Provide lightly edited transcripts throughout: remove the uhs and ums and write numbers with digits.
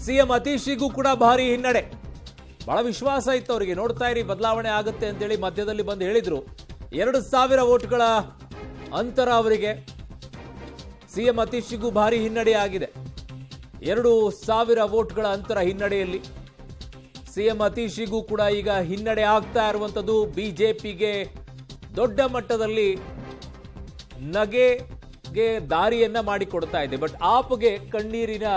CM ಅತೀಶಿಗೂ ಕೂಡ ಭಾರಿ ಹಿನ್ನಡೆ. ಬಹಳ ವಿಶ್ವಾಸ ಇತ್ತು ಅವರಿಗೆ, ನೋಡ್ತಾ ಇರಿ ಬದಲಾವಣೆ ಆಗುತ್ತೆ ಅಂತೇಳಿ ಮಧ್ಯದಲ್ಲಿ ಬಂದು ಹೇಳಿದ್ರು. 2,000 ವೋಟ್ಗಳ ಅಂತರ ಅವರಿಗೆ. ಸಿಎಂ ಅತೀಶಿಗೂ ಭಾರಿ ಹಿನ್ನಡೆ ಆಗಿದೆ. 2,000 ವೋಟ್ಗಳ ಅಂತರ ಹಿನ್ನಡೆಯಲ್ಲಿ ಸಿಎಂ ಅತೀಶಿಗೂ ಕೂಡ ಈಗ ಹಿನ್ನಡೆ ಆಗ್ತಾ ಇರುವಂತದ್ದು ಬಿಜೆಪಿಗೆ ದೊಡ್ಡ ಮಟ್ಟದಲ್ಲಿ ನಗೆಗೆ ದಾರಿಯನ್ನ ಮಾಡಿಕೊಡ್ತಾ ಇದೆ. ಬಟ್ ಆಪ್ಗೆ ಕಣ್ಣೀರಿನ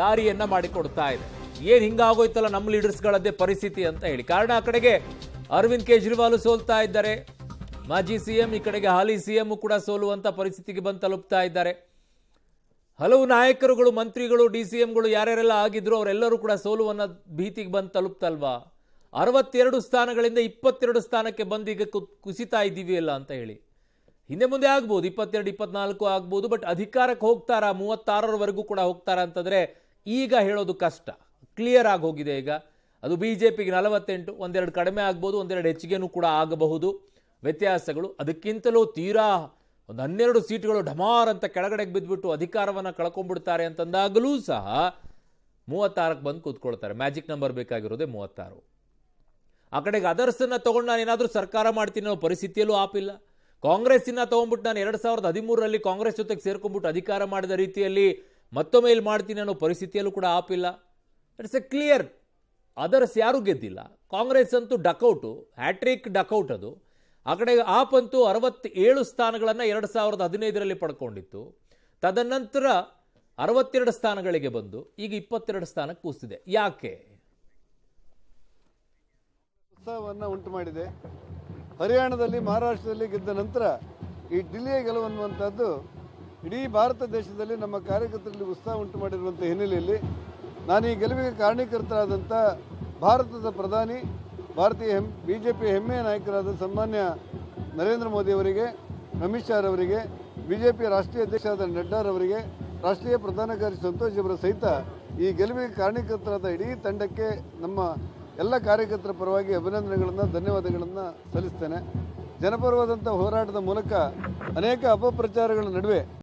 ದಾರಿಯನ್ನ ಮಾಡಿಕೊಡ್ತಾ ಇದೆ. ಏನ್ ಹಿಂಗಾಗೋಯ್ತಲ್ಲ ನಮ್ಮ ಲೀಡರ್ಸ್ಗಳದ್ದೇ ಪರಿಸ್ಥಿತಿ ಅಂತ ಹೇಳಿ. ಕಾರಣ ಆ ಕಡೆಗೆ ಅರವಿಂದ್ ಕೇಜ್ರಿವಾಲ್ ಸೋಲ್ತಾ ಇದ್ದಾರೆ, ಮಾಜಿ ಸಿಎಂ, ಈ ಕಡೆಗೆ ಹಾಲಿ ಸಿಎಂ ಕೂಡ ಸೋಲುವಂತ ಪರಿಸ್ಥಿತಿಗೆ ಬಂದು ತಲುಪ್ತಾ ಇದ್ದಾರೆ. ಹಲವು ನಾಯಕರುಗಳು, ಮಂತ್ರಿಗಳು, ಡಿಸಿಎಂಗಳು ಯಾರ್ಯಾರೆಲ್ಲ ಆಗಿದ್ರು ಅವರೆಲ್ಲರೂ ಕೂಡ ಸೋಲುವನ್ನ ಭೀತಿಗೆ ಬಂದು ತಲುಪ್ತಲ್ವಾ. 62 ಸ್ಥಾನಗಳಿಂದ 22 ಸ್ಥಾನಕ್ಕೆ ಬಂದು ಈಗ ಕುಸಿತಾ ಇದ್ದೀವಿ ಅಲ್ಲ ಅಂತ ಹೇಳಿ. ಹಿಂದೆ ಮುಂದೆ ಆಗ್ಬೋದು, 22, 24 ಆಗ್ಬೋದು. ಬಟ್ ಅಧಿಕಾರಕ್ಕೆ ಹೋಗ್ತಾರಾ, 36ರವರೆಗೂ ಕೂಡ ಹೋಗ್ತಾರಾ ಅಂತಂದ್ರೆ ಈಗ ಹೇಳೋದು ಕಷ್ಟ. ಕ್ಲಿಯರ್ ಆಗಿ ಹೋಗಿದೆ ಈಗ. ಅದು ಬಿಜೆಪಿಗೆ 48, ಒಂದೆರಡು ಕಡಿಮೆ ಆಗ್ಬೋದು, ಒಂದೆರಡು ಹೆಚ್ಚಿಗೆನೂ ಕೂಡ ಆಗಬಹುದು ವ್ಯತ್ಯಾಸಗಳು. ಅದಕ್ಕಿಂತಲೂ ತೀರಾ ಒಂದು 12 ಸೀಟುಗಳು ಢಮಾರ್ ಅಂತ ಕೆಳಗಡೆಗೆ ಬಿದ್ದುಬಿಟ್ಟು ಅಧಿಕಾರವನ್ನು ಕಳ್ಕೊಂಡ್ಬಿಡ್ತಾರೆ ಅಂತಂದಾಗಲೂ ಸಹ 36ಕ್ಕೆ ಬಂದು ಕೂತ್ಕೊಳ್ತಾರೆ. Magic number ಬೇಕಾಗಿರೋದೇ 36. ಆ ಕಡೆಗೆ ಅದರ್ಸನ್ನ ತಗೊಂಡು ನಾನು ಏನಾದರೂ ಸರ್ಕಾರ ಮಾಡ್ತೀನಿ ಅನ್ನೋ ಪರಿಸ್ಥಿತಿಯಲ್ಲೂ ಆಪಿಲ್ಲ. ಕಾಂಗ್ರೆಸ್ಸಿನ ತೊಗೊಂಡ್ಬಿಟ್ಟು ನಾನು 2013ರಲ್ಲಿ ಕಾಂಗ್ರೆಸ್ ಜೊತೆಗೆ ಸೇರ್ಕೊಂಡ್ಬಿಟ್ಟು ಅಧಿಕಾರ ಮಾಡಿದ ರೀತಿಯಲ್ಲಿ ಮತ್ತೊಮ್ಮೆ ಇಲ್ಲಿ ಮಾಡ್ತೀನಿ ಅನ್ನೋ ಪರಿಸ್ಥಿತಿಯಲ್ಲೂ ಕೂಡ ಆಪಿಲ್ಲ. It's a clear. ಅದರ್ಸ್ ಯಾರೂ ಗೆದ್ದಿಲ್ಲ. ಕಾಂಗ್ರೆಸ್ ಅಂತೂ ಡಕೌಟು, ಹ್ಯಾಟ್ರಿಕ್ ಡಕೌಟ್ ಅದು. ಆ ಕಡೆ ಆಪ್ ಅಂತೂ 67 ಸ್ಥಾನಗಳನ್ನು 2015ರಲ್ಲಿ ಪಡ್ಕೊಂಡಿತ್ತು. ತದನಂತರ 62 ಸ್ಥಾನಗಳಿಗೆ ಬಂದು ಈಗ 22 ಸ್ಥಾನಕ್ಕೆ ಕೂಸಿದೆ. ಯಾಕೆ? ಉತ್ಸಾಹವನ್ನು ಉಂಟು ಮಾಡಿದೆ. ಹರಿಯಾಣದಲ್ಲಿ, ಮಹಾರಾಷ್ಟ್ರದಲ್ಲಿ ಗೆದ್ದ ನಂತರ ಈ ಡಿಲ್ಲಿಯ ಗೆಲುವನ್ನುವಂಥದ್ದು ಇಡೀ ಭಾರತ ದೇಶದಲ್ಲಿ ನಮ್ಮ ಕಾರ್ಯಕರ್ತರಲ್ಲಿ ಉತ್ಸಾಹ ಉಂಟು ಮಾಡಿರುವಂಥ ಹಿನ್ನೆಲೆಯಲ್ಲಿ ನಾನು ಈ ಗೆಲುವಿಗೆ ಕಾರಣೀಕರ್ತರಾದಂಥ ಭಾರತದ ಪ್ರಧಾನಿ, ಬಿಜೆಪಿ ಹೆಮ್ಮೆಯ ನಾಯಕರಾದ ಸನ್ಮಾನ್ಯ ನರೇಂದ್ರ ಮೋದಿ ಅವರಿಗೆ, ಅಮಿತ್ ಶಾ ಅವರಿಗೆ, ಬಿಜೆಪಿ ರಾಷ್ಟ್ರೀಯ ಅಧ್ಯಕ್ಷರಾದ ನಡ್ಡಾರವರಿಗೆ, ರಾಷ್ಟ್ರೀಯ ಪ್ರಧಾನ ಕಾರ್ಯದರ್ಶಿ ಸಂತೋಷ್ ಅವರ ಸಹಿತ ಈ ಗೆಲುವಿಗೆ ಕಾರಣೀಕರ್ತರಾದ ಇಡೀ ತಂಡಕ್ಕೆ ನಮ್ಮ ಎಲ್ಲ ಕಾರ್ಯಕರ್ತರ ಪರವಾಗಿ ಅಭಿನಂದನೆಗಳನ್ನು, ಧನ್ಯವಾದಗಳನ್ನು ಸಲ್ಲಿಸ್ತೇನೆ. ಜನಪರವಾದಂಥ ಹೋರಾಟದ ಮೂಲಕ ಅನೇಕ ಅಪಪ್ರಚಾರಗಳ ನಡುವೆ